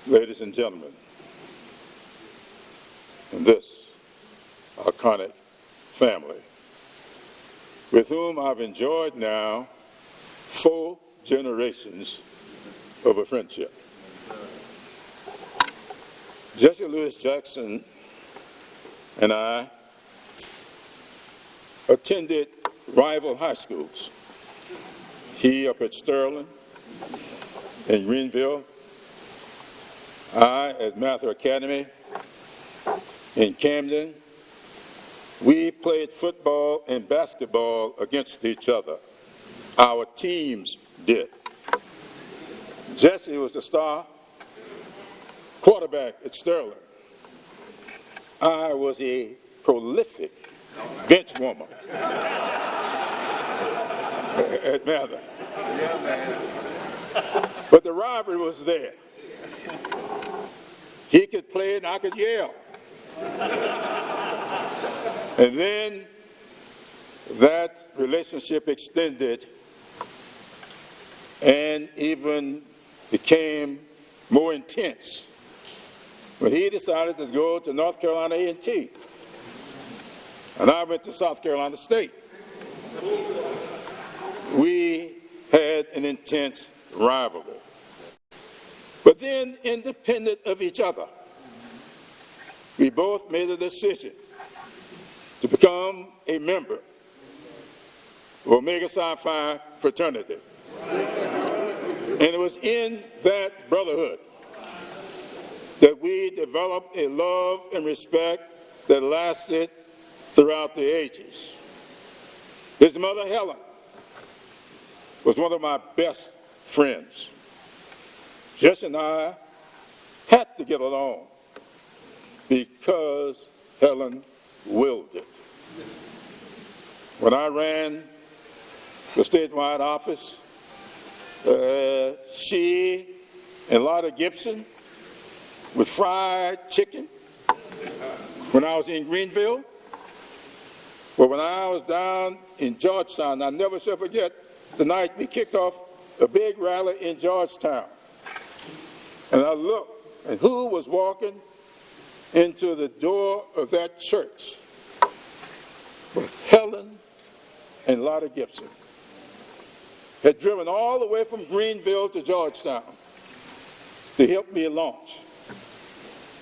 ladies and gentlemen, in this iconic family, with whom I've enjoyed now 4 generations of a friendship. Jesse Louis Jackson and I attended rival high schools. He up at Sterling in Greenville, I at Mather Academy in Camden. We played football and basketball against each other. Our teams did. Jesse was the star quarterback at Sterling. I was a prolific bench warmer at Mather. But the rivalry was there. He could play and I could yell. And then that relationship extended and even became more intense when he decided to go to North Carolina A&T. And I went to South Carolina State. We had an intense rivalry. But then, independent of each other, we both made a decision to become a member of Omega Psi Phi fraternity. And it was in that brotherhood that we developed a love and respect that lasted throughout the ages. His mother, Helen, was one of my best friends. Jesse and I had to get along because Helen willed it. When I ran the statewide office, she and Lotta Gibson with fried chicken when I was in Greenville. But when I was down in Georgetown, I never shall forget the night we kicked off a big rally in Georgetown. And I looked, and who was walking into the door of that church? But Helen and Lotta Gibson had driven all the way from Greenville to Georgetown to help me launch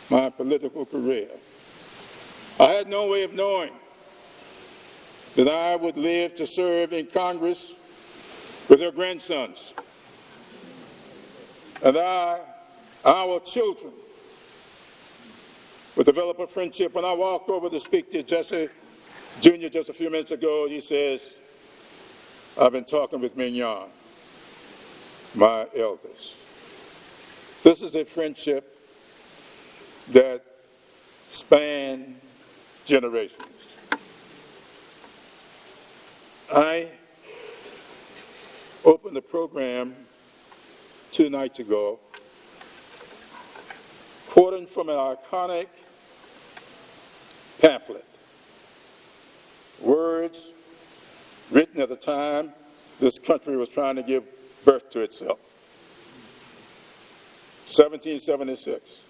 my political career. I had no way of knowing that I would live to serve in Congress with their grandsons. And our children would develop a friendship. When I walked over to speak to Jesse Jr. just a few minutes ago, he says, I've been talking with Mignon, my eldest. This is a friendship that spans generations. I opened the program 2 nights ago, quoting from an iconic pamphlet, words written at the time this country was trying to give birth to itself. 1776.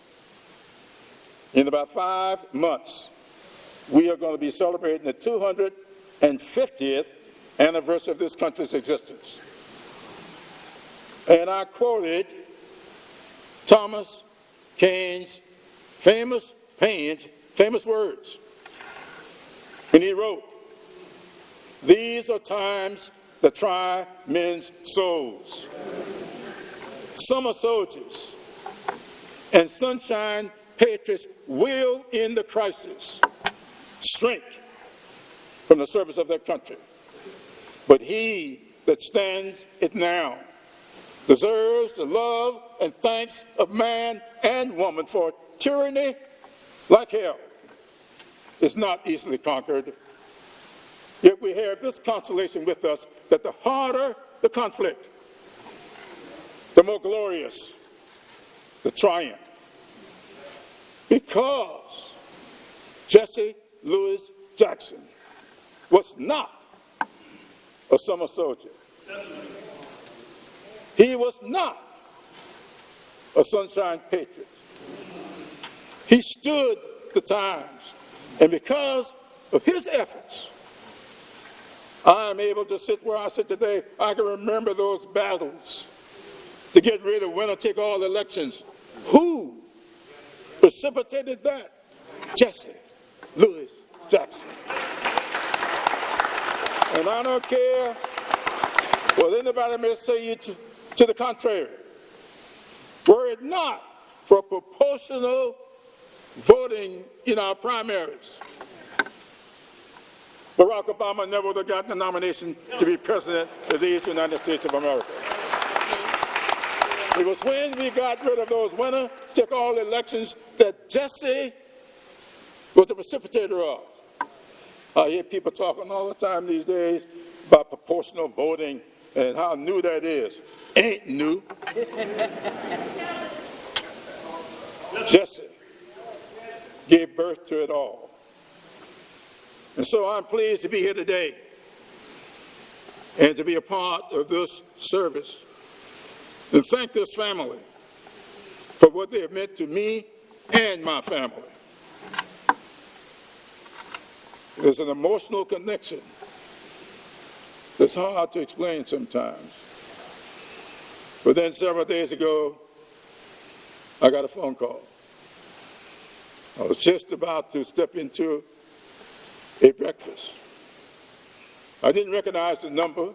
In about 5 months, we are going to be celebrating the 250th anniversary of this country's existence. And I quoted Thomas Paine's famous words. And he wrote, "These are times that try men's souls. Summer soldiers and sunshine patriots will end the crisis, shrink from the service of their country. But he that stands it now deserves the love and thanks of man and woman, for tyranny, like hell, is not easily conquered. Yet we have this consolation with us, that the harder the conflict, the more glorious the triumph. Because Jesse Louis Jackson was not a summer soldier. He was not of Sunshine Patriots. He stood the times, and because of his efforts, I am able to sit where I sit today. I can remember those battles to get rid of winner-take-all elections. Who precipitated that? Jesse Jackson. And I don't care what anybody may say to the contrary. Were it not for proportional voting in our primaries, Barack Obama never would have gotten the nomination to be president of the United States of America. It was when we got rid of those winner-take-all elections that Jesse was the precipitator of. I hear people talking all the time these days about proportional voting and how new that is. Ain't new. Jesse gave birth to it all. And so I'm pleased to be here today and to be a part of this service and thank this family for what they have meant to me and my family. There's an emotional connection that's hard to explain sometimes. But then several days ago, I got a phone call. I was just about to step into a breakfast. I didn't recognize the number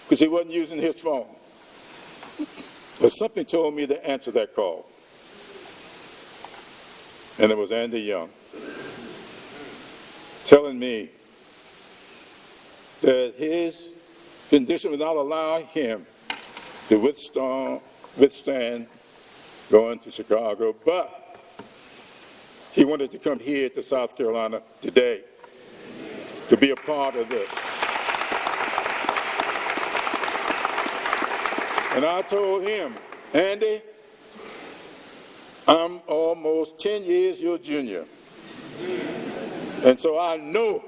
because he wasn't using his phone. But something told me to answer that call. And it was Andy Young telling me that his condition would not allow him to withstand going to Chicago, but he wanted to come here to South Carolina today to be a part of this. And I told him, Andy, I'm almost 10 years your junior. And so I know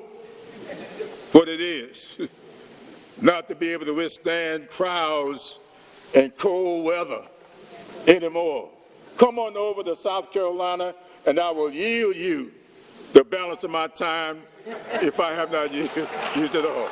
what it is not to be able to withstand crowds and cold weather anymore. Come on over to South Carolina and I will yield you the balance of my time if I have not used it all.